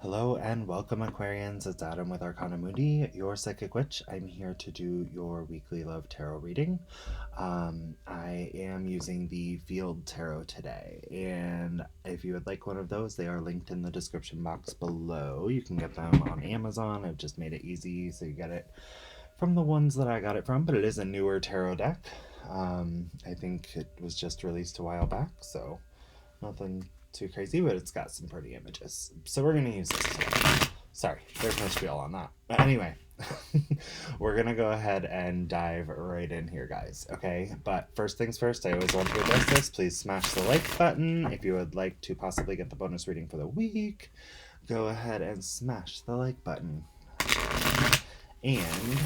Hello and welcome, Aquarians. It's Adam with Arcana Mundi, your psychic witch. I'm here to do your weekly love tarot reading. I am using the Field Tarot today, and if you would like one of those, they are linked in the description box below. You can get them on Amazon. I've just made it easy so you get it from the ones that I got it from, but it is a newer tarot deck. I think it was just released a while back, so nothing too crazy, but it's got some pretty images. So we're going to use this today. Sorry, there's no spiel on that. But anyway, we're going to go ahead and dive right in here, guys. Okay, but first things first, I always want to address this. Please smash the like button. If you would like to possibly get the bonus reading for the week, go ahead and smash the like button. And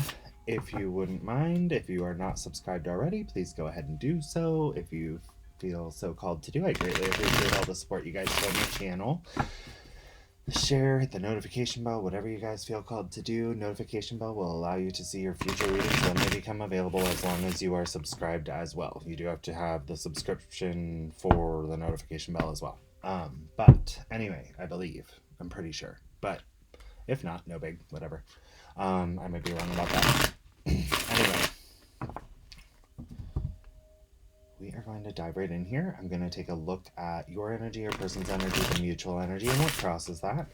if you wouldn't mind, if you are not subscribed already, please go ahead and do so. If you feel so called to do, I greatly appreciate all the support you guys show my channel. Share, hit the notification bell, whatever you guys feel called to do. Notification bell will allow you to see your future readings when they become available, as long as you are subscribed as well. You do have to have the subscription for the notification bell as well. But anyway, I believe, I'm pretty sure, but if not, no big, whatever. I might be wrong about that. Anyway, we are going to dive right in here. I'm going to take a look at your energy, your person's energy, the mutual energy, and what crosses that.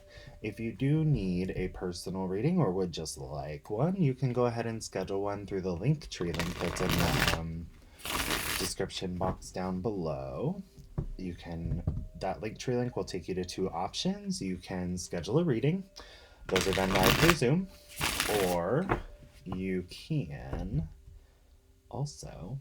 If you do need a personal reading or would just like one, you can go ahead and schedule one through the Linktree link that's in the description box down below. That Linktree link will take you to two options. You can schedule a reading. Those are done live through Zoom. Or you can also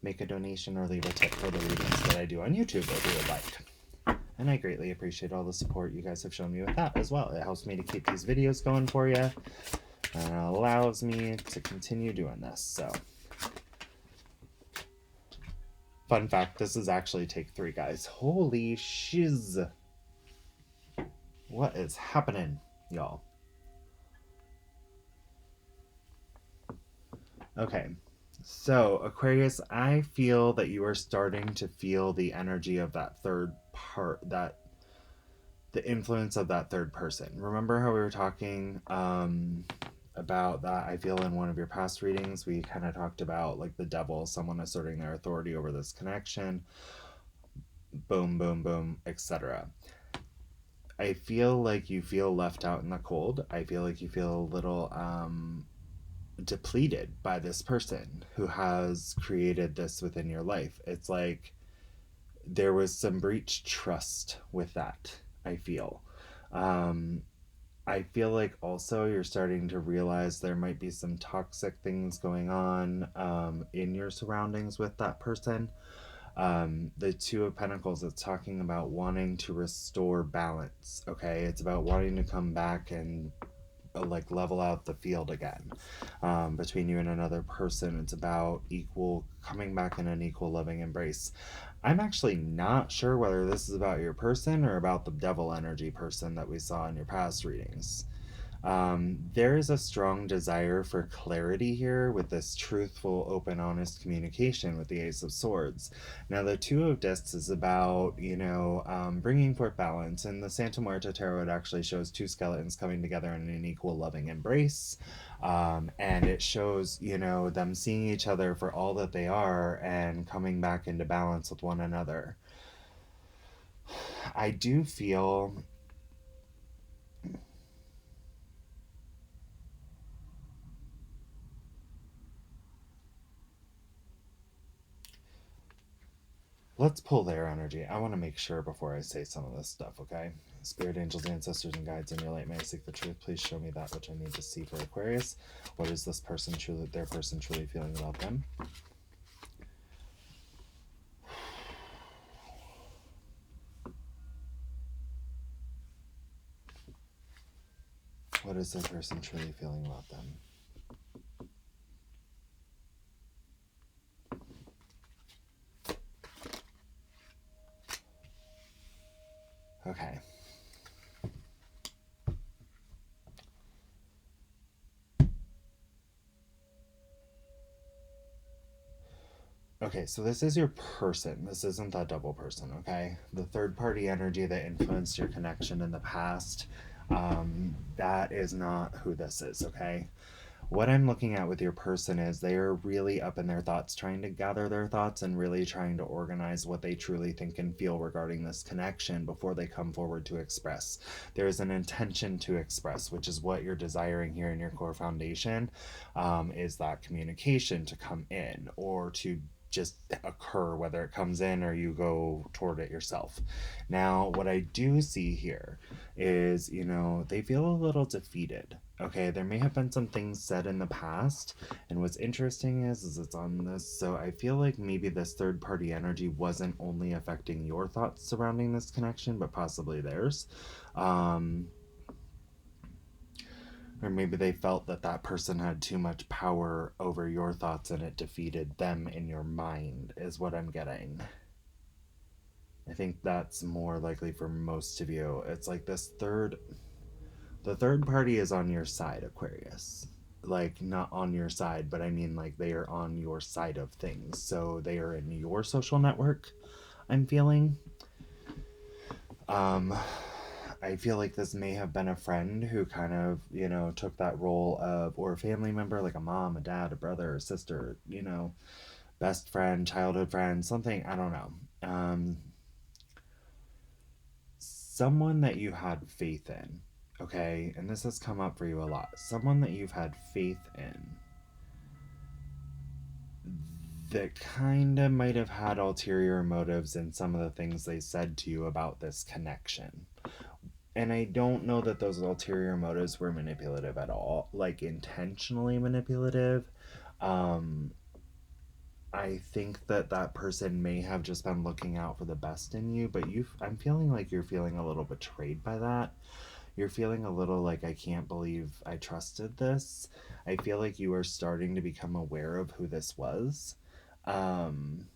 make a donation or leave a tip for the readings that I do on YouTube if you would like. And I greatly appreciate all the support you guys have shown me with that as well. It helps me to keep these videos going for you, and it allows me to continue doing this. So, fun fact, this is actually take 3, guys. Holy shiz. What is happening, y'all? Okay. So, Aquarius, I feel that you are starting to feel the energy of that third part, that the influence of that third person. Remember how we were talking about that? I feel in one of your past readings, we kind of talked about like the devil, someone asserting their authority over this connection, boom, boom, boom, etc. I feel like you feel left out in the cold. I feel like you feel a little depleted by this person who has created this within your life. It's like there was some breached trust with that, I feel. I feel like also you're starting to realize there might be some toxic things going on in your surroundings with that person. The Two of Pentacles, it's talking about wanting to restore balance, okay? It's about wanting to come back and like level out the field again between you and another person. It's about coming back in an equal loving embrace. I'm actually not sure whether this is about your person or about the devil energy person that we saw in your past readings. There is a strong desire for clarity here with this truthful, open, honest communication with the Ace of Swords. Now, the Two of Discs is about, bringing forth balance. And the Santa Muerta Tarot, it actually shows two skeletons coming together in an equal, loving embrace. And it shows, them seeing each other for all that they are and coming back into balance with one another. I do feel let's pull their energy. I want to make sure before I say some of this stuff, okay? Spirit, angels, ancestors, and guides in your light, may I seek the truth. Please show me that which I need to see for Aquarius. What is their person truly feeling about them? What is their person truly feeling about them? Okay. Okay, so this is your person. This isn't that double person, okay? The third party energy that influenced your connection in the past, that is not who this is, okay? What I'm looking at with your person is they are really up in their thoughts, trying to gather their thoughts and really trying to organize what they truly think and feel regarding this connection before they come forward to express. There's an intention to express, which is what you're desiring here in your core foundation, is that communication to come in or to just occur, whether it comes in or you go toward it yourself. Now, what I do see here is, they feel a little defeated. Okay, there may have been some things said in the past, and what's interesting is it's on this. So I feel like maybe this third party energy wasn't only affecting your thoughts surrounding this connection, but possibly theirs. Um, or maybe they felt that that person had too much power over your thoughts and it defeated them in your mind, is what I'm getting. I think that's more likely for most of you. It's like the third party is on your side, Aquarius. Like, not on your side, but I mean, like, they are on your side of things. So they are in your social network, I'm feeling. Um, I feel like this may have been a friend who kind of, took that role of, or a family member, like a mom, a dad, a brother, a sister, best friend, childhood friend, something, I don't know. Someone that you had faith in, okay? And this has come up for you a lot. Someone that you've had faith in that kind of might have had ulterior motives in some of the things they said to you about this connection. And I don't know that those ulterior motives were manipulative at all, like intentionally manipulative. Um, I think that that person may have just been looking out for the best in you, but I'm feeling like you're feeling a little betrayed by that. You're feeling a little like, I can't believe I trusted this. I feel like you are starting to become aware of who this was. Um,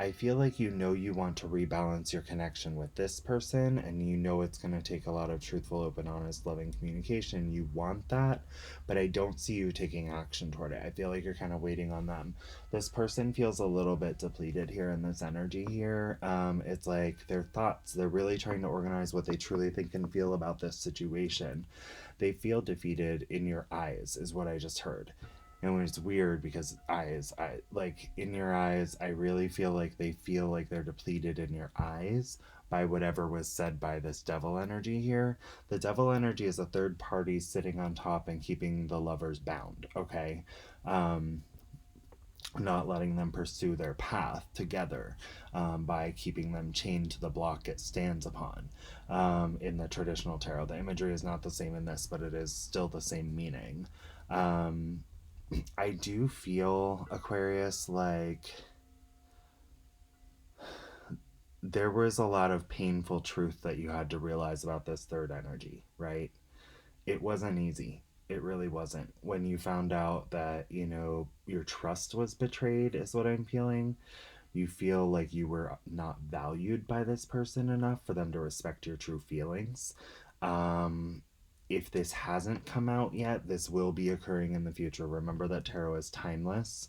I feel like you want to rebalance your connection with this person, and it's going to take a lot of truthful, open, honest, loving communication. You want that, but I don't see you taking action toward it. I feel like you're kind of waiting on them. This person feels a little bit depleted here in this energy here. It's like their thoughts, they're really trying to organize what they truly think and feel about this situation. They feel defeated in your eyes, is what I just heard. And it's weird because I like in your eyes, I really feel like they feel like they're depleted in your eyes by whatever was said by this devil energy here. The devil energy is a third party sitting on top and keeping the lovers bound, okay? Um, Not letting them pursue their path together, by keeping them chained to the block it stands upon. In the traditional tarot, the imagery is not the same in this, but it is still the same meaning. Um, I do feel, Aquarius, like there was a lot of painful truth that you had to realize about this third energy, right? It wasn't easy. It really wasn't. When you found out that, your trust was betrayed, is what I'm feeling. You feel like you were not valued by this person enough for them to respect your true feelings. Um, if this hasn't come out yet, this will be occurring in the future. Remember that tarot is timeless.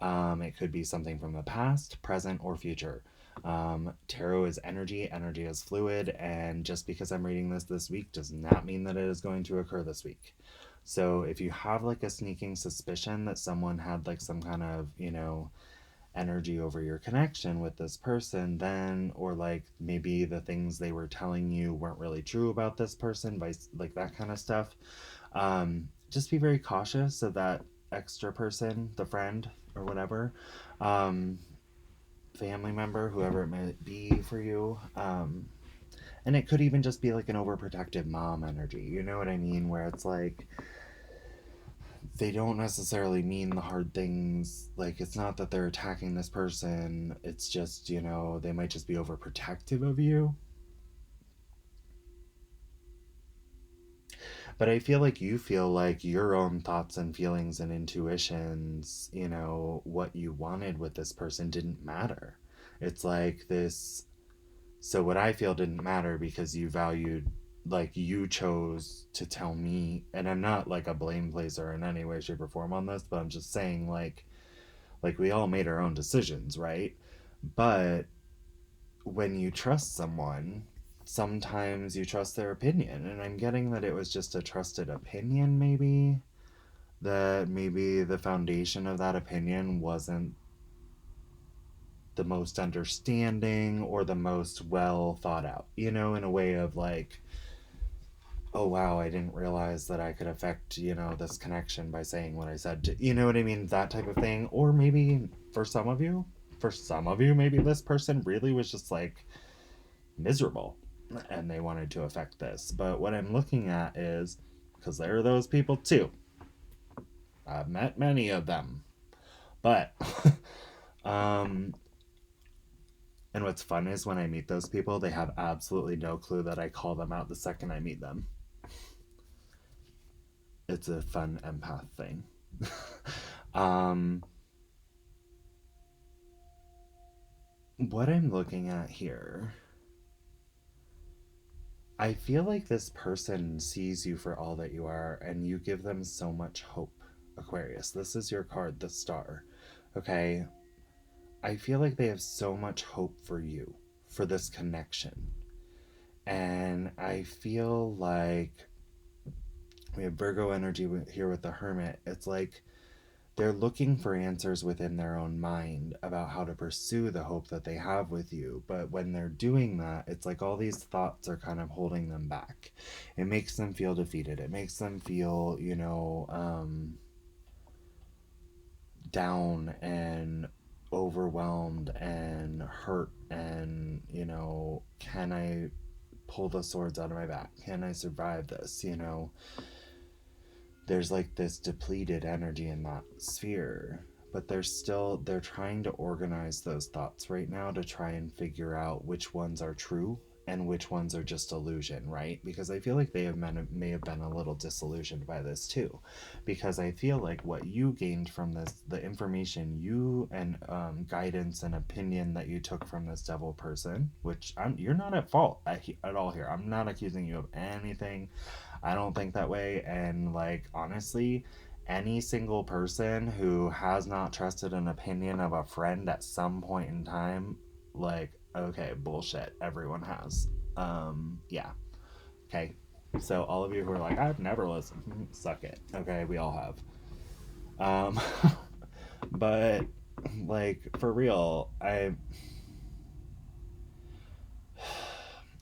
It could be something from the past, present, or future. Tarot is energy, energy is fluid, and just because I'm reading this week does not mean that it is going to occur this week. So if you have like a sneaking suspicion that someone had like some kind of, energy over your connection with this person, then, or like maybe the things they were telling you weren't really true about this person, vice, like that kind of stuff, just be very cautious of that extra person, the friend or whatever, um, family member, whoever it may be for you. And it could even just be like an overprotective mom energy, you know what I mean, where it's like they don't necessarily mean the hard things. Like, it's not that they're attacking this person, it's just, they might just be overprotective of you. But I feel like you feel like your own thoughts and feelings and intuitions, what you wanted with this person didn't matter. It's like this. So what I feel didn't matter because you valued like you chose to tell me, and I'm not like a blame placer in any way, shape, or form on this, but I'm just saying like we all made our own decisions, right? But when you trust someone, sometimes you trust their opinion, and I'm getting that it was just a trusted opinion, maybe that maybe the foundation of that opinion wasn't the most understanding or the most well thought out, in a way of like, oh wow, I didn't realize that I could affect, this connection by saying what I said to, you know what I mean, that type of thing. Or maybe for some of you maybe this person really was just like miserable and they wanted to affect this. But what I'm looking at is, because there are those people too, I've met many of them, but um and what's fun is when I meet those people, they have absolutely no clue that I call them out the second I meet them. It's a fun empath thing. um what I'm looking at here, I feel like this person sees you for all that you are and you give them so much hope. Aquarius, this is your card, the star. Okay, I feel like they have so much hope for you, for this connection. And I feel like we have Virgo energy here with the Hermit. It's like they're looking for answers within their own mind about how to pursue the hope that they have with you. But when they're doing that, it's like all these thoughts are kind of holding them back. It makes them feel defeated. It makes them feel, down and overwhelmed and hurt. And, can I pull the swords out of my back? Can I survive this? There's like this depleted energy in that sphere, but they're trying to organize those thoughts right now to try and figure out which ones are true and which ones are just illusion, right? Because I feel like may have been a little disillusioned by this too, because I feel like what you gained from this, the information you and guidance and opinion that you took from this devil person, which you're not at fault at all here. I'm not accusing you of anything. I don't think that way. And like, honestly, any single person who has not trusted an opinion of a friend at some point in time, like, okay, bullshit. Everyone has. Yeah. Okay. So all of you who are like, I've never listened, suck it. Okay, we all have. Um, but like for real,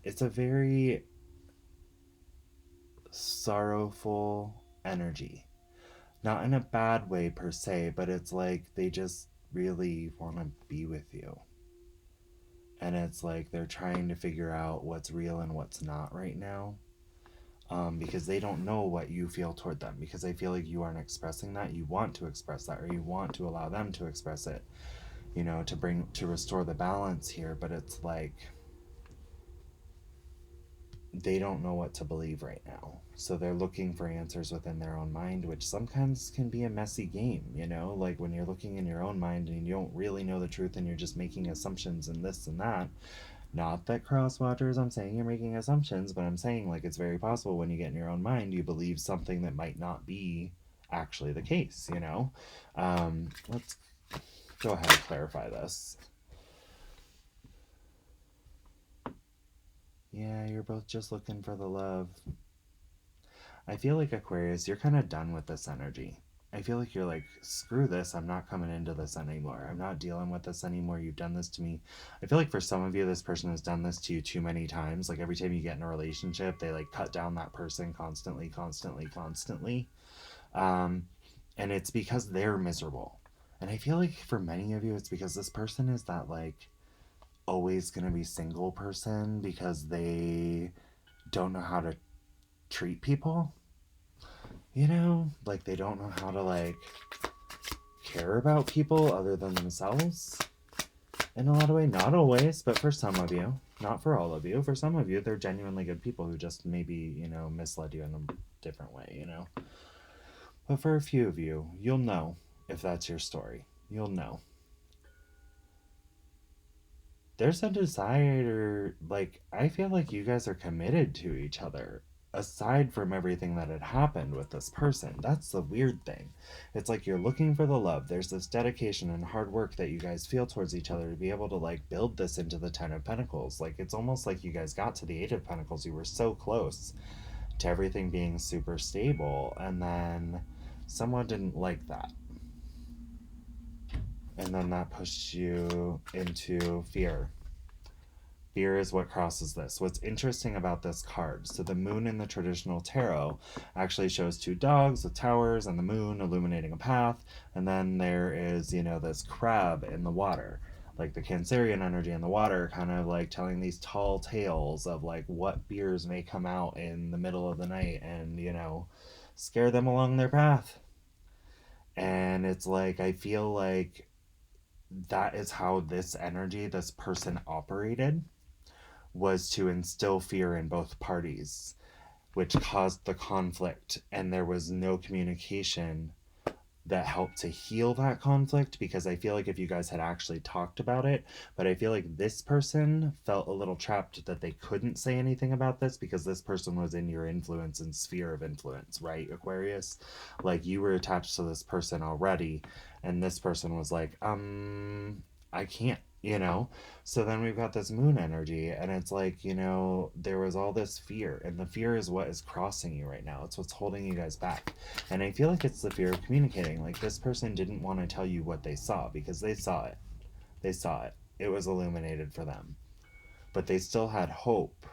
it's a very sorrowful energy, not in a bad way per se, but it's like they just really want to be with you. And it's like they're trying to figure out what's real and what's not right now, because they don't know what you feel toward them. Because I feel like you aren't expressing that. You want to express that, or you want to allow them to express it, to restore the balance here. But it's like they don't know what to believe right now. So they're looking for answers within their own mind, which sometimes can be a messy game, like when you're looking in your own mind and you don't really know the truth and you're just making assumptions and this and that. Not that cross watchers, I'm saying you're making assumptions, but I'm saying like it's very possible when you get in your own mind, you believe something that might not be actually the case. Let's go ahead and clarify this. Yeah, you're both just looking for the love. I feel like Aquarius, you're kind of done with this energy. I feel like you're like, screw this. I'm not coming into this anymore. I'm not dealing with this anymore. You've done this to me. I feel like for some of you, this person has done this to you too many times. Like every time you get in a relationship, they like cut down that person constantly, constantly, constantly. Um, and it's because they're miserable. And I feel like for many of you, it's because this person is that like always going to be single person because they don't know how to treat people. Like they don't know how to like care about people other than themselves in a lot of ways. Not always, but for some of you, not for all of you. For some of you, they're genuinely good people who just maybe misled you in a different way. But for a few of you, you'll know if that's your story. You'll know. there's a desire, like, I feel like you guys are committed to each other aside from everything that had happened with this person. That's the weird thing. It's like you're looking for the love. There's this dedication and hard work that you guys feel towards each other to be able to like build this into the 10 of Pentacles. Like, it's almost like you guys got to the 8 of Pentacles. You were so close to everything being super stable, and then someone didn't like that, and then that pushed you into fear. Fear is what crosses this. What's interesting about this card, so the moon in the traditional tarot actually shows two dogs with towers and the moon illuminating a path, and then there is, this crab in the water. Like the Cancerian energy in the water, kind of like telling these tall tales of like what fears may come out in the middle of the night and, scare them along their path. And it's like, I feel like that is how this energy, this person operated, was to instill fear in both parties, which caused the conflict. And there was no communication that helped to heal that conflict, because I feel like if you guys had actually talked about it, but I feel like this person felt a little trapped that they couldn't say anything about this because this person was in your influence and sphere of influence, right, Aquarius? Like, you were attached to this person already, and this person was like, I can't, so then we've got this moon energy, and it's like, there was all this fear, and the fear is what is crossing you right now. It's what's holding you guys back. And I feel like it's the fear of communicating. Like, this person didn't want to tell you what they saw because they saw it. They saw it. It was illuminated for them. But they still had hope.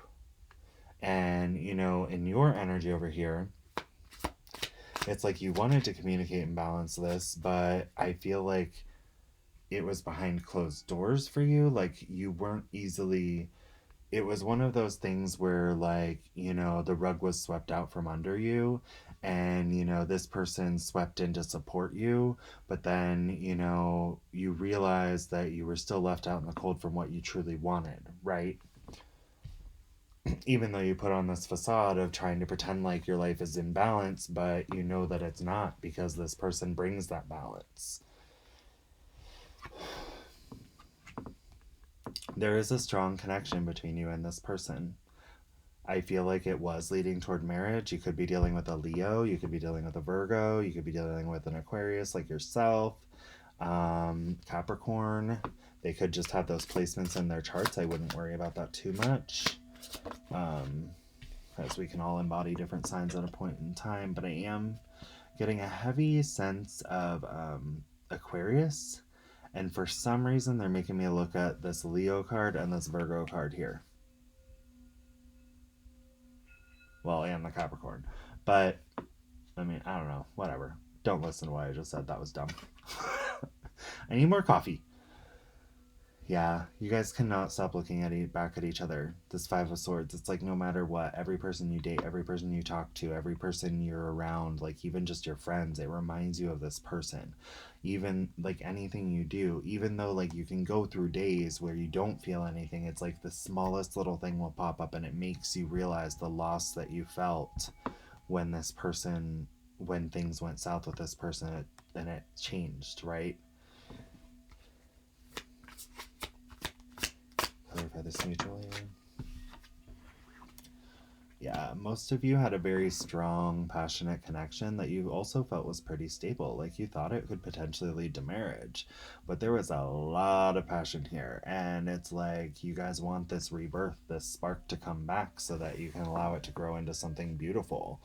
And, in your energy over here, it's like you wanted to communicate and balance this, but I feel like it was behind closed doors for you. Like, you weren't easily, it was one of those things where, like, the rug was swept out from under you, and this person swept in to support you, but then you realized that you were still left out in the cold from what you truly wanted, right? Even though you put on this facade of trying to pretend like your life is in balance, but you know that it's not, because this person brings that balance. There is a strong connection between you and this person. I feel like it was leading toward marriage. You could be dealing with a Leo, you could be dealing with a Virgo, you could be dealing with an Aquarius like yourself, Capricorn. They could just have those placements in their charts. I wouldn't worry about that too much, as we can all embody different signs at a point in time. But I am getting a heavy sense of Aquarius, and for some reason they're making me look at this Leo card and this Virgo card here. Well, and the Capricorn. But, I mean, I don't know. Whatever. Don't listen to what I just said. That was dumb. I need more coffee. Yeah, you guys cannot stop looking back at each other. This Five of Swords, it's like no matter what, every person you date, every person you talk to, every person you're around, like even just your friends, it reminds you of this person. Even like anything you do, even though like you can go through days where you don't feel anything, it's like the smallest little thing will pop up and it makes you realize the loss that you felt when this person, when things went south with this person, and it changed, right? Clarify this mutually. Yeah, most of you had a very strong, passionate connection that you also felt was pretty stable. Like, you thought it could potentially lead to marriage, but there was a lot of passion here. And it's like you guys want this rebirth, this spark to come back so that you can allow it to grow into something beautiful,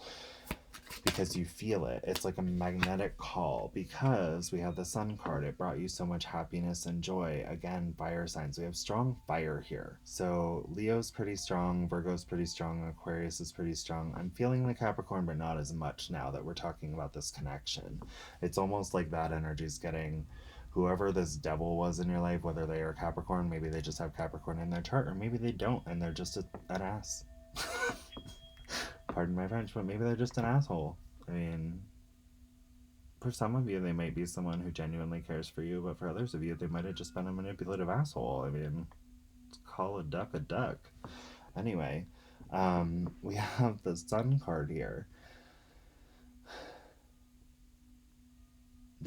because you feel it. It's like a magnetic call, because we have the Sun card. It brought you so much happiness and joy. Again, fire signs. We have strong fire here. So Leo's pretty strong, Virgo's pretty strong, Aquarius is pretty strong. I'm feeling the Capricorn, but not as much now that we're talking about this connection. It's almost like that energy's getting whoever this devil was in your life, whether they are Capricorn, maybe they just have Capricorn in their chart, or maybe they don't and they're just an ass. Pardon my French, but maybe they're just an asshole. I mean, for some of you, they might be someone who genuinely cares for you, but for others of you, they might have just been a manipulative asshole. I mean, let's call a duck a duck. Anyway, we have the Sun card here.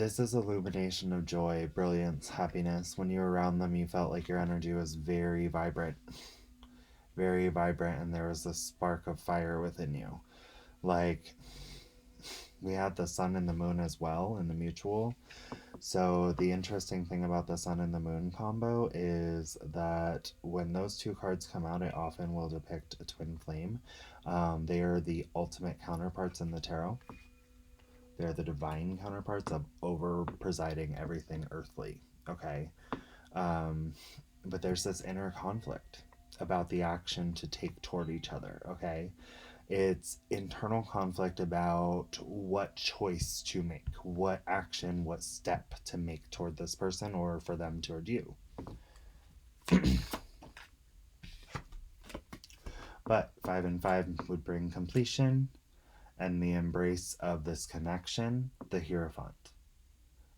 this is illumination of joy, brilliance, happiness. When you were around them, you felt like your energy was very vibrant, and there was this spark of fire within you. Like, we had the sun and the moon as well in the mutual. So the interesting thing about the sun and the moon combo is that when those two cards come out, it often will depict a twin flame. They are the ultimate counterparts in the tarot. They're the divine counterparts of over presiding everything earthly. Okay. Um, but there's this inner conflict about the action to take toward each other. Okay. It's internal conflict about what choice to make, what action, what step to make toward this person or for them toward you. But 5 and 5 would bring completion and the embrace of this connection, the Hierophant.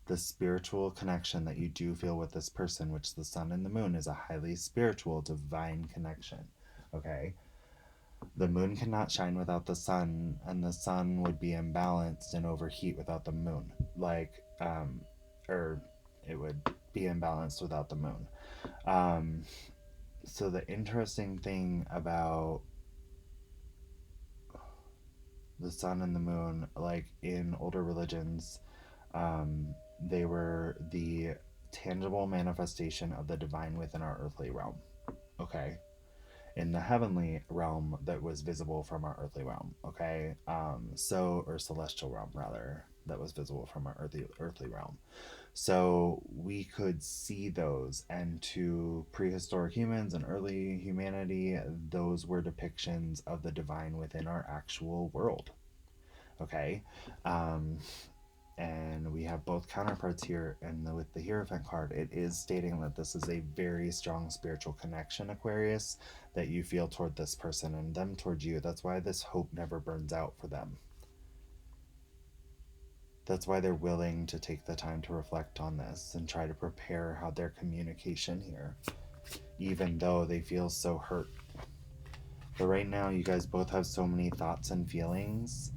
The spiritual connection that you do feel with this person, which the sun and the moon is a highly spiritual, divine connection. Okay? The moon cannot shine without the sun, and the sun would be imbalanced and overheat without the moon. Or it would be imbalanced without the moon. So the interesting thing about the sun and the moon, like in older religions, they were the tangible manifestation of the divine within our earthly realm. Okay? In the heavenly realm that was visible from our earthly realm, okay? Or celestial realm, rather, that was visible from our earthly realm. So we could see those, and to prehistoric humans and early humanity, those were depictions of the divine within our actual world, okay? And we have both counterparts here, and with the Hierophant card, it is stating that this is a very strong spiritual connection, Aquarius, that you feel toward this person and them toward you. That's why this hope never burns out for them. That's why they're willing to take the time to reflect on this and try to prepare how their communication here, even though they feel so hurt. But right now, you guys both have so many thoughts and feelings.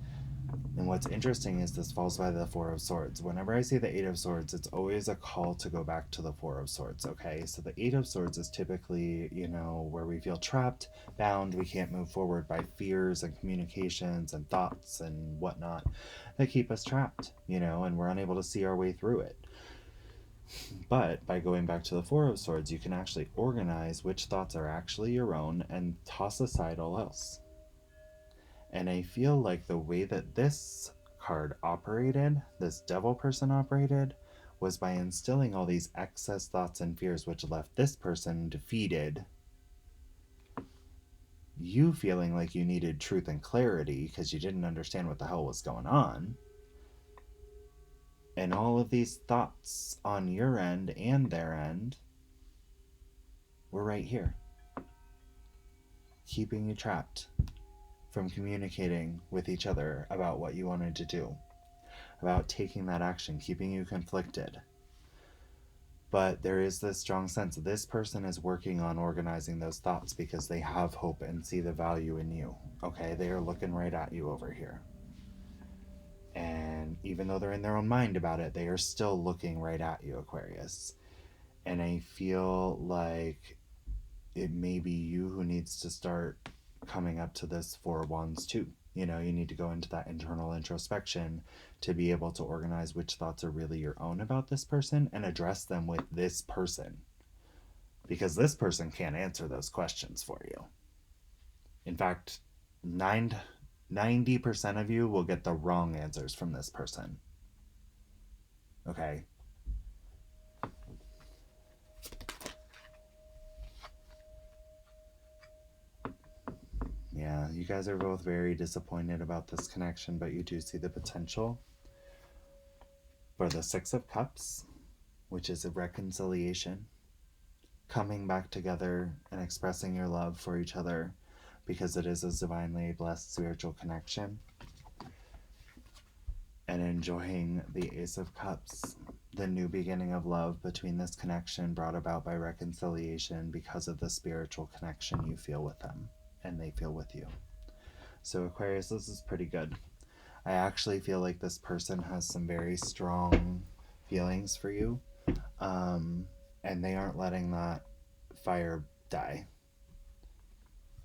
And what's interesting is this falls by the Four of Swords. Whenever I see the Eight of Swords, it's always a call to go back to the Four of Swords, okay? So the Eight of Swords is typically, where we feel trapped, bound, we can't move forward by fears and communications and thoughts and whatnot that keep us trapped, and we're unable to see our way through it. But by going back to the Four of Swords, you can actually organize which thoughts are actually your own and toss aside all else. And I feel like the way that this card operated, this devil person operated, was by instilling all these excess thoughts and fears, which left this person defeated. You feeling like you needed truth and clarity because you didn't understand what the hell was going on. And all of these thoughts on your end and their end were right here, keeping you trapped from communicating with each other about what you wanted to do, about taking that action, keeping you conflicted. But there is this strong sense that this person is working on organizing those thoughts because they have hope and see the value in you. Okay, they are looking right at you over here. And even though they're in their own mind about it, they are still looking right at you, Aquarius. And I feel like it may be you who needs to start coming up to this Four of Wands too. You need to go into that internal introspection to be able to organize which thoughts are really your own about this person and address them with this person. Because this person can't answer those questions for you. In fact, 90% of you will get the wrong answers from this person. Okay? Yeah, you guys are both very disappointed about this connection, but you do see the potential for the Six of Cups, which is a reconciliation, coming back together and expressing your love for each other because it is a divinely blessed spiritual connection, and enjoying the Ace of Cups, the new beginning of love between this connection brought about by reconciliation because of the spiritual connection you feel with them and they feel with you. So Aquarius, this is pretty good. I actually feel like this person has some very strong feelings for you, um, and they aren't letting that fire die.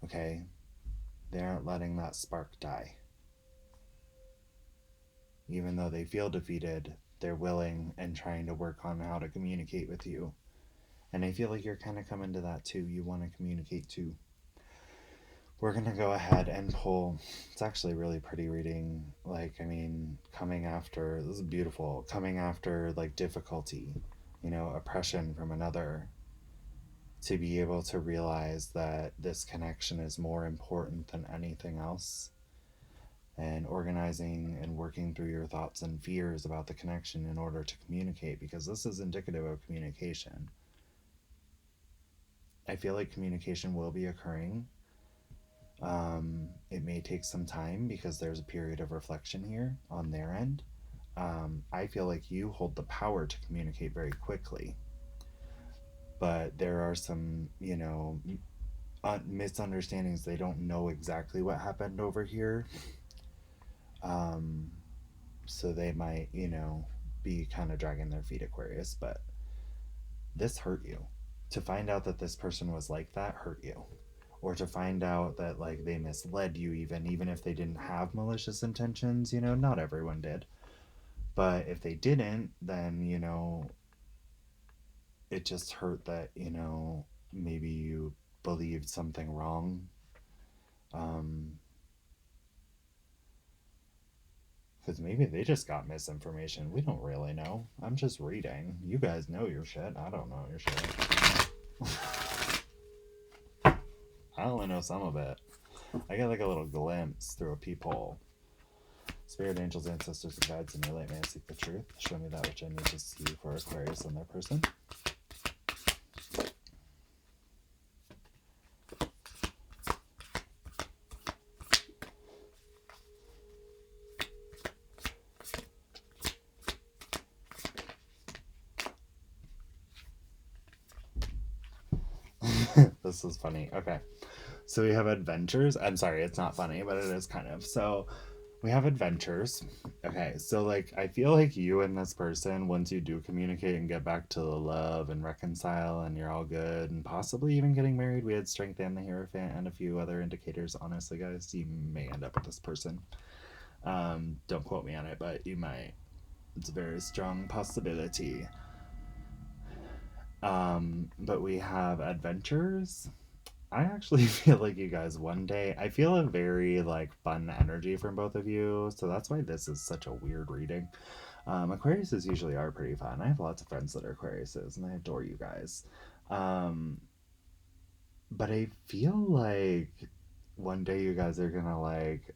Okay, they aren't letting that spark die. Even though they feel defeated, they're willing and trying to work on how to communicate with you. And I feel like you're kind of coming to that too. You want to communicate too. We're going to go ahead and pull. It's actually really pretty reading. Like, I mean, coming after, this is beautiful, coming after like difficulty, oppression from another, to be able to realize that this connection is more important than anything else, and organizing and working through your thoughts and fears about the connection in order to communicate, because this is indicative of communication. I feel like communication will be occurring. It may take some time because there's a period of reflection here on their end. I feel like you hold the power to communicate very quickly, but there are some, misunderstandings. They don't know exactly what happened over here. Um, so they might, be kind of dragging their feet, Aquarius, but this hurt you. To find out that this person was like that hurt you. Or to find out that like they misled you, even if they didn't have malicious intentions, not everyone did. But if they didn't, then, it just hurt that, maybe you believed something wrong. Um, because maybe they just got misinformation. We don't really know. I'm just reading. You guys know your shit. I don't know your shit. I only know some of it. I get like a little glimpse through a peephole. Spirit, angels, ancestors, and guides in your light, may I seek the truth. Show me that which I need to see for Aquarius and their person. This is funny. Okay. So we have adventures. I'm sorry, it's not funny, but it is kind of. So we have adventures. Okay, so like I feel like you and this person, once you do communicate and get back to the love and reconcile and you're all good and possibly even getting married, we had Strength and the Hierophant and a few other indicators. Honestly, guys, you may end up with this person. Don't quote me on it, but you might. It's a very strong possibility. But we have adventures. I actually feel like you guys one day, I feel a very like fun energy from both of you, so that's why this is such a weird reading. Aquariuses usually are pretty fun. I have lots of friends that are Aquariuses, and I adore you guys. Um, but I feel like one day you guys are gonna like.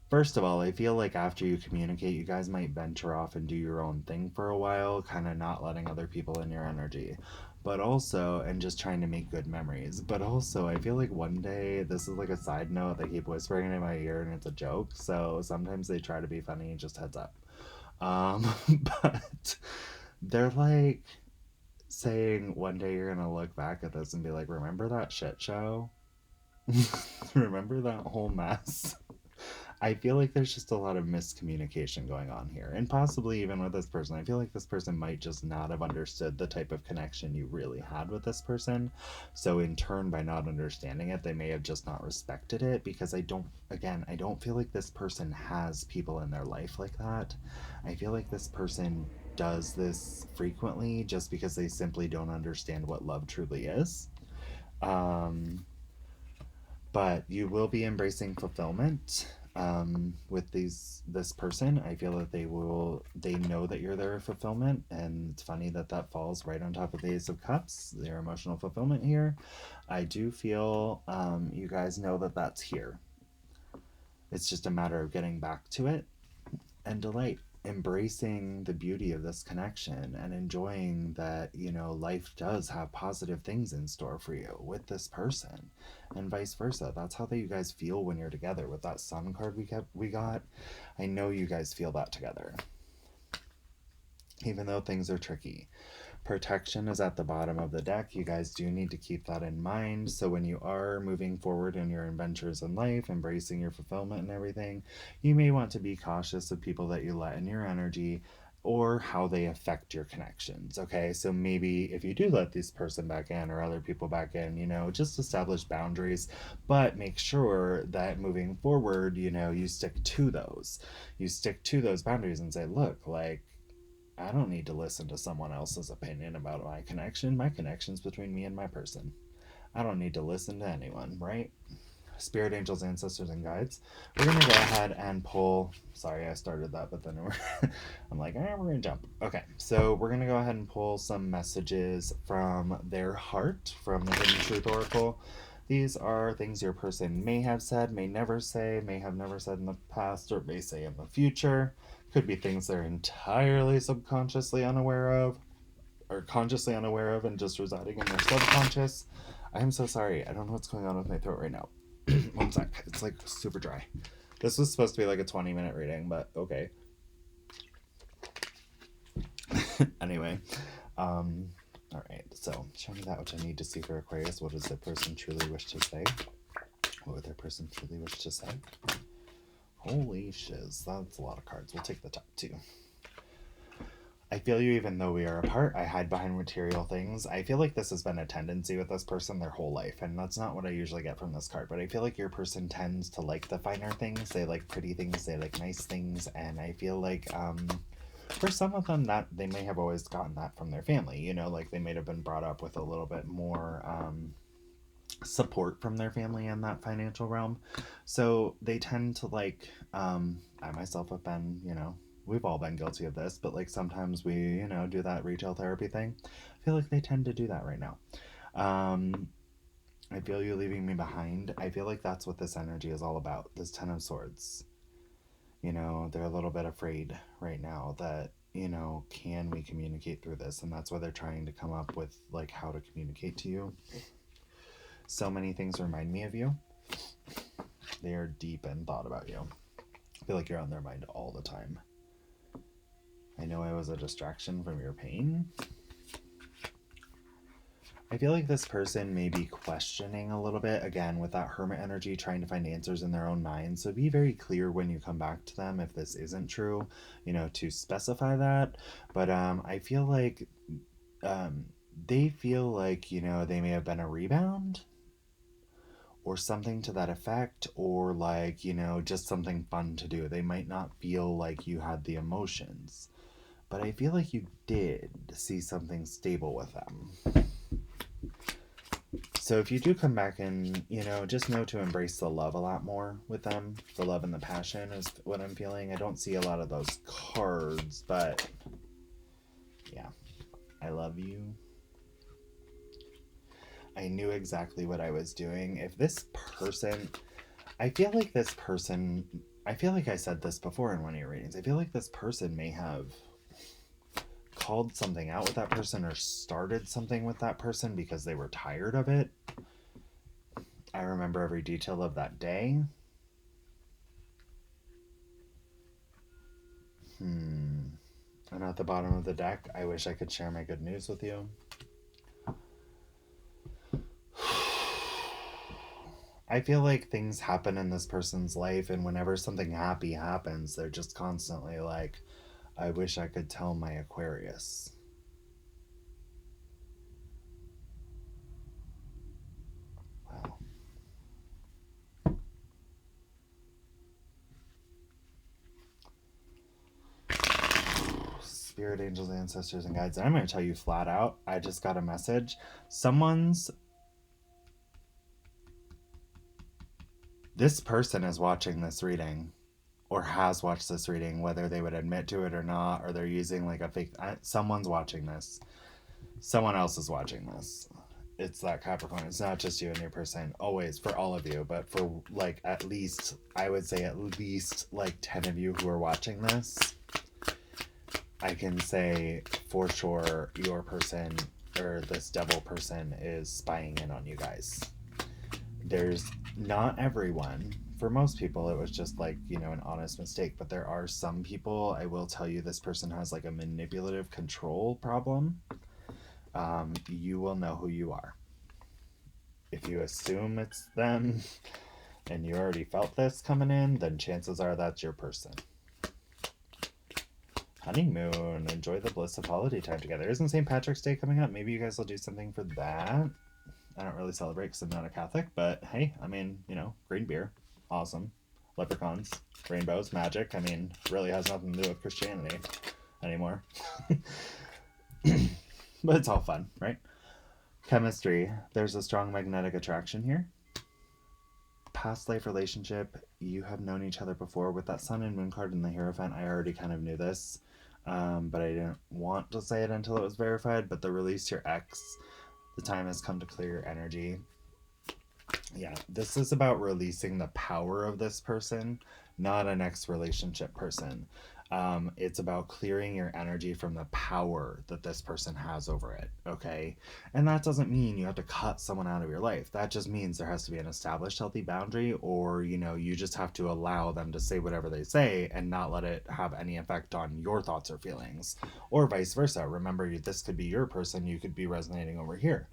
First of all, I feel like after you communicate, you guys might venture off and do your own thing for a while, kind of not letting other people in your energy. But also, and just trying to make good memories. But also, I feel like one day, this is like a side note, they keep whispering in my ear and it's a joke. So sometimes they try to be funny, just heads up. Um, but they're like saying one day you're gonna look back at this and be like, remember that shit show? Remember that whole mess? I feel like there's just a lot of miscommunication going on here. And possibly even with this person. I feel like this person might just not have understood the type of connection you really had with this person. So, in turn, by not understanding it, they may have just not respected it, because I don't feel like this person has people in their life like that. I feel like this person does this frequently just because they simply don't understand what love truly is. Um, but you will be embracing fulfillment, with this person. I feel that they know that you're their fulfillment, and it's funny that that falls right on top of the Ace of Cups, their emotional fulfillment here. I do feel, you guys know that that's here. It's just a matter of getting back to it and delight, embracing the beauty of this connection and enjoying that, life does have positive things in store for you with this person, and vice versa. That's how you guys feel when you're together. With that sun card we got, I know you guys feel that together, even though things are tricky. Protection is at the bottom of the deck. You guys do need to keep that in mind. So when you are moving forward in your adventures in life, embracing your fulfillment and everything, you may want to be cautious of people that you let in your energy. or how they affect your connections. Okay, so maybe if you do let this person back in or other people back in, just establish boundaries, but make sure that moving forward, you stick to those. You stick to those boundaries and say, look, like, I don't need to listen to someone else's opinion about my connection. My connection's between me and my person. I don't need to listen to anyone, right? Spirit angels, ancestors, and guides. We're going to go ahead and pull. Sorry, I started that, but then I'm like, we're going to jump. Okay, so we're going to go ahead and pull some messages from their heart, from the Hidden Truth Oracle. These are things your person may have said, may never say, may have never said in the past, or may say in the future. Could be things they're entirely subconsciously unaware of, or consciously unaware of and just residing in their subconscious. I am so sorry. I don't know what's going on with my throat right now. One sec. It's like super dry. This was supposed to be like a 20-minute reading, but okay. Anyway, all right. So show me that which I need to see for Aquarius. What does the person truly wish to say? What would their person truly wish to say? Holy shiz, that's a lot of cards. We'll take the top two. I feel you even though we are apart. I hide behind material things. I feel like this has been a tendency with this person their whole life, and that's not what I usually get from this card, but I feel like your person tends to like the finer things. They like pretty things, they like nice things, and I feel like for some of them that they may have always gotten that from their family, like they may have been brought up with a little bit more support from their family in that financial realm. So they tend to like, I myself have been, we've all been guilty of this, but like sometimes we, do that retail therapy thing. I feel like they tend to do that right now. I feel you leaving me behind. I feel like that's what this energy is all about. This Ten of Swords. They're a little bit afraid right now that, can we communicate through this? And that's why they're trying to come up with like how to communicate to you. So many things remind me of you. They are deep in thought about you. I feel like you're on their mind all the time. I know I was a distraction from your pain. I feel like this person may be questioning a little bit, again, with that hermit energy, trying to find answers in their own mind. So be very clear when you come back to them if this isn't true, to specify that. But I feel like they feel like, they may have been a rebound or something to that effect, or like, just something fun to do. They might not feel like you had the emotions, but I feel like you did see something stable with them. So if you do come back and, just know to embrace the love a lot more with them. The love and the passion is what I'm feeling. I don't see a lot of those cards, but yeah, I love you. I knew exactly what I was doing. If this person, I feel like I said this before in one of your readings. I feel like this person may have called something out with that person or started something with that person because they were tired of it. I remember every detail of that day. And at the bottom of the deck, I wish I could share my good news with you. I feel like things happen in this person's life, and whenever something happy happens, they're just constantly like, I wish I could tell my Aquarius. Wow. Spirit angels, ancestors, and guides. And I'm going to tell you flat out, I just got a message. This person is watching this reading or has watched this reading, whether they would admit to it or not, or they're using like a fake. Someone's watching this. Someone else is watching this. It's that Capricorn. It's not just you and your person, always, for all of you, but for like at least, I would say at least like 10 of you who are watching this. I can say for sure your person or this devil person is spying in on you guys. There's not everyone. For most people, it was just like, an honest mistake. But there are some people, I will tell you, this person has like a manipulative control problem. You will know who you are. If you assume it's them and you already felt this coming in, then chances are that's your person. Honeymoon. Enjoy the bliss of holiday time together. Isn't St. Patrick's Day coming up? Maybe you guys will do something for that. I don't really celebrate because I'm not a Catholic, but hey, I mean, green beer. Awesome. Leprechauns, rainbows, magic. I mean, really has nothing to do with Christianity anymore. But it's all fun, right? Chemistry. There's a strong magnetic attraction here. Past life relationship. You have known each other before. With that Sun and Moon card in the Hierophant, I already kind of knew this. But I didn't want to say it until it was verified. But the release your ex, the time has come to clear your energy. Yeah, this is about releasing the power of this person, not an ex relationship person. It's about clearing your energy from the power that this person has over it, okay? And that doesn't mean you have to cut someone out of your life. That just means there has to be an established healthy boundary, or, you just have to allow them to say whatever they say and not let it have any effect on your thoughts or feelings, or vice versa. Remember, this could be your person, you could be resonating over here.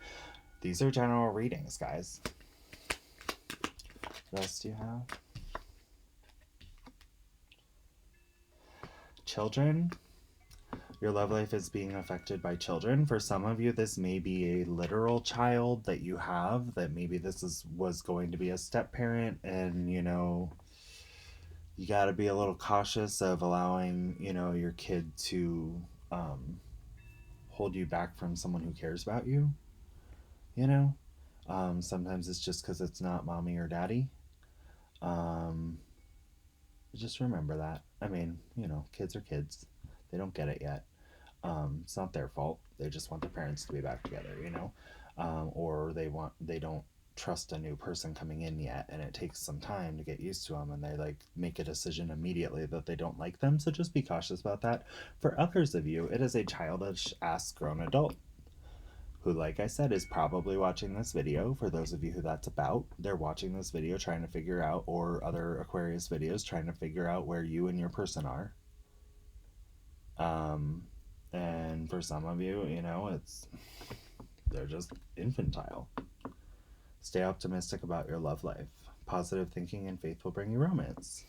These are general readings, guys. What else do you have? Children. Your love life is being affected by children. For some of you, this may be a literal child that you have, that maybe was going to be a step parent, and you got to be a little cautious of allowing your kid to hold you back from someone who cares about you. Sometimes it's just because it's not mommy or daddy. Um, just remember that. I mean, kids are kids. They don't get it yet. It's not their fault. They just want their parents to be back together, or they don't trust a new person coming in yet, and it takes some time to get used to them, and they make a decision immediately that they don't like them. So just be cautious about that. For others of you, it is a childish ass grown adult who, like I said, is probably watching this video. For those of you who that's about, they're watching this video trying to figure out, or other Aquarius videos trying to figure out where you and your person are. And for some of you, they're just infantile. Stay optimistic about your love life. Positive thinking and faith will bring you romance.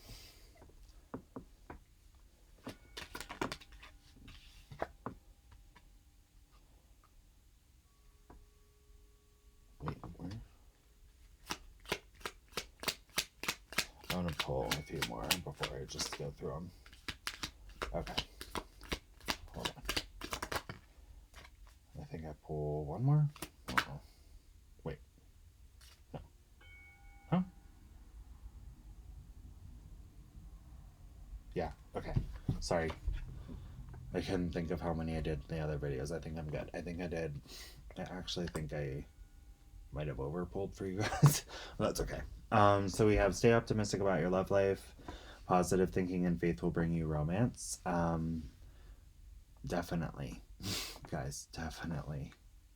Wait, where? I want to pull a few more before I just go through them. Okay. Hold on. I think I pull one more. Uh-oh. Wait. No. Huh? Yeah. Okay. Sorry. I couldn't think of how many I did in the other videos. I think I'm good. I actually think I might have over pulled for you guys. Well, that's okay. So we have stay optimistic about your love life. Positive thinking and faith will bring you romance. Definitely. Guys, definitely.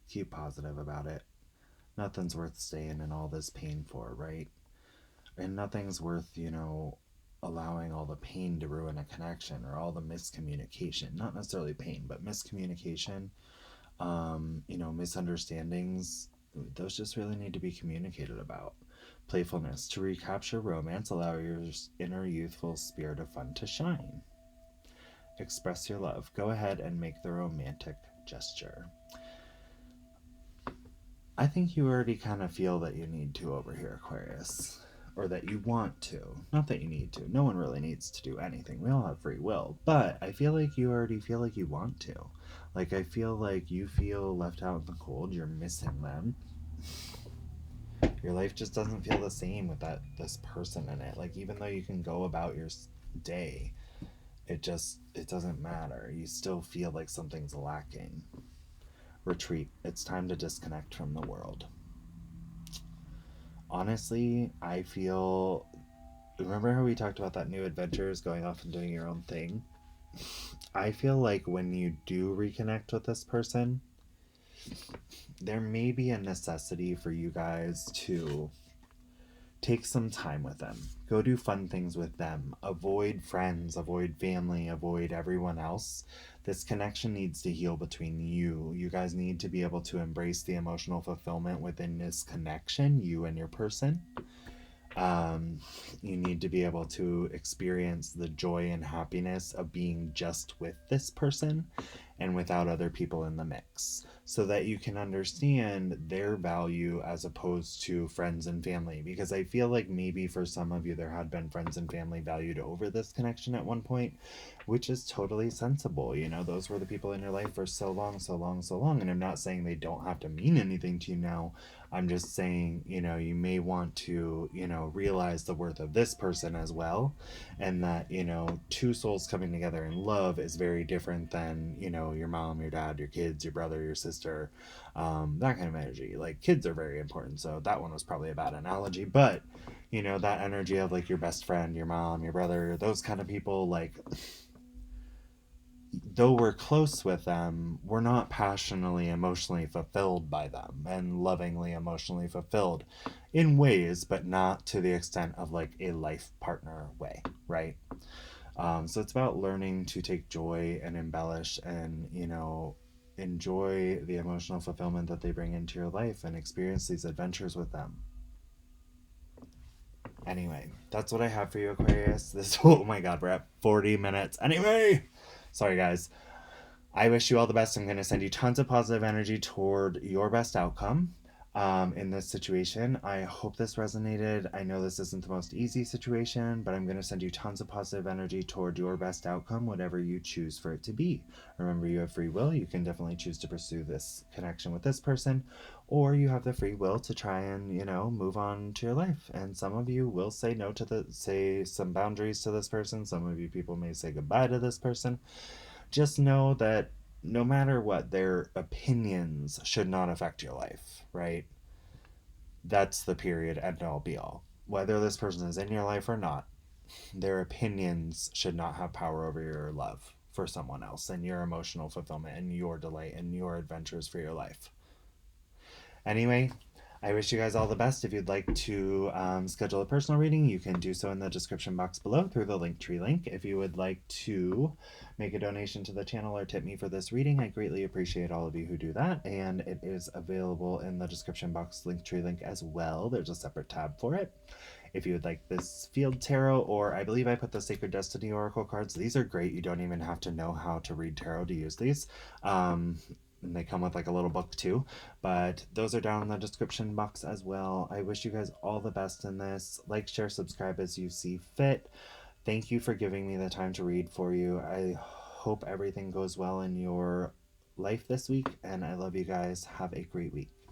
Keep positive about it. Nothing's worth staying in all this pain for, right? And nothing's worth, allowing all the pain to ruin a connection, or all the miscommunication. Not necessarily pain, but miscommunication, misunderstandings. Those just really need to be communicated about. Playfulness. To recapture romance, allow your inner youthful spirit of fun to shine. Express your love. Go ahead and make the romantic gesture. I think you already kind of feel that you need to over here, Aquarius. Or that you want to. Not that you need to. No one really needs to do anything. We all have free will. But I feel like you already feel like you want to. Like, I feel like you feel left out in the cold. You're missing them. Your life just doesn't feel the same with this person in it. Like, even though you can go about your day, it doesn't matter. You still feel like something's lacking. Retreat. It's time to disconnect from the world. Honestly, I feel... Remember how we talked about that new adventures, going off and doing your own thing? I feel like when you do reconnect with this person, there may be a necessity for you guys to take some time with them. Go do fun things with them. Avoid friends, avoid family, avoid everyone else. This connection needs to heal between you. You guys need to be able to embrace the emotional fulfillment within this connection, you and your person. Um, you need to be able to experience the joy and happiness of being just with this person and without other people in the mix, so that you can understand their value as opposed to friends and family. Because I feel like maybe for some of you, there had been friends and family valued over this connection at one point, which is totally sensible. You know, those were the people in your life for so long, so long, so long. And I'm not saying they don't have to mean anything to you now. I'm just saying, you know, you may want to, you know, realize the worth of this person as well. And that, you know, two souls coming together in love is very different than, you know, your mom, your dad, your kids, your brother, your sister, that kind of energy. Like, kids are very important. So that one was probably a bad analogy. But, you know, that energy of like your best friend, your mom, your brother, those kind of people, like, though we're close with them, we're not passionately emotionally fulfilled by them and lovingly emotionally fulfilled in ways, but not to the extent of like a life partner way, right? So it's about learning to take joy and embellish and, you know, enjoy the emotional fulfillment that they bring into your life and experience these adventures with them. Anyway, that's what I have for you, Aquarius. This, oh my god, we're at 40 minutes. Anyway, sorry guys. I wish you all the best. I'm going to send you tons of positive energy toward your best outcome in this situation. I hope this resonated. I know this isn't the most easy situation, but I'm going to send you tons of positive energy toward your best outcome, whatever you choose for it to be. Remember, you have free will. You can definitely choose to pursue this connection with this person, or you have the free will to try and, you know, move on to your life. And some of you will say no to say some boundaries to this person. Some of you people may say goodbye to this person. Just know that no matter what, their opinions should not affect your life, right? That's the period end all be all. Whether this person is in your life or not, their opinions should not have power over your love for someone else and your emotional fulfillment and your delight and your adventures for your life. Anyway, I wish you guys all the best. If you'd like to schedule a personal reading, you can do so in the description box below through the Linktree link. If you would like to make a donation to the channel or tip me for this reading, I greatly appreciate all of you who do that. And it is available in the description box Linktree link as well. There's a separate tab for it. If you would like this field tarot, or I believe I put the Sacred Destiny Oracle cards, these are great. You don't even have to know how to read tarot to use these. And they come with like a little book too, but those are down in the description box as well. I wish you guys all the best in this. Like, share, subscribe as you see fit. Thank you for giving me the time to read for you. I hope everything goes well in your life this week, and I love you guys. Have a great week.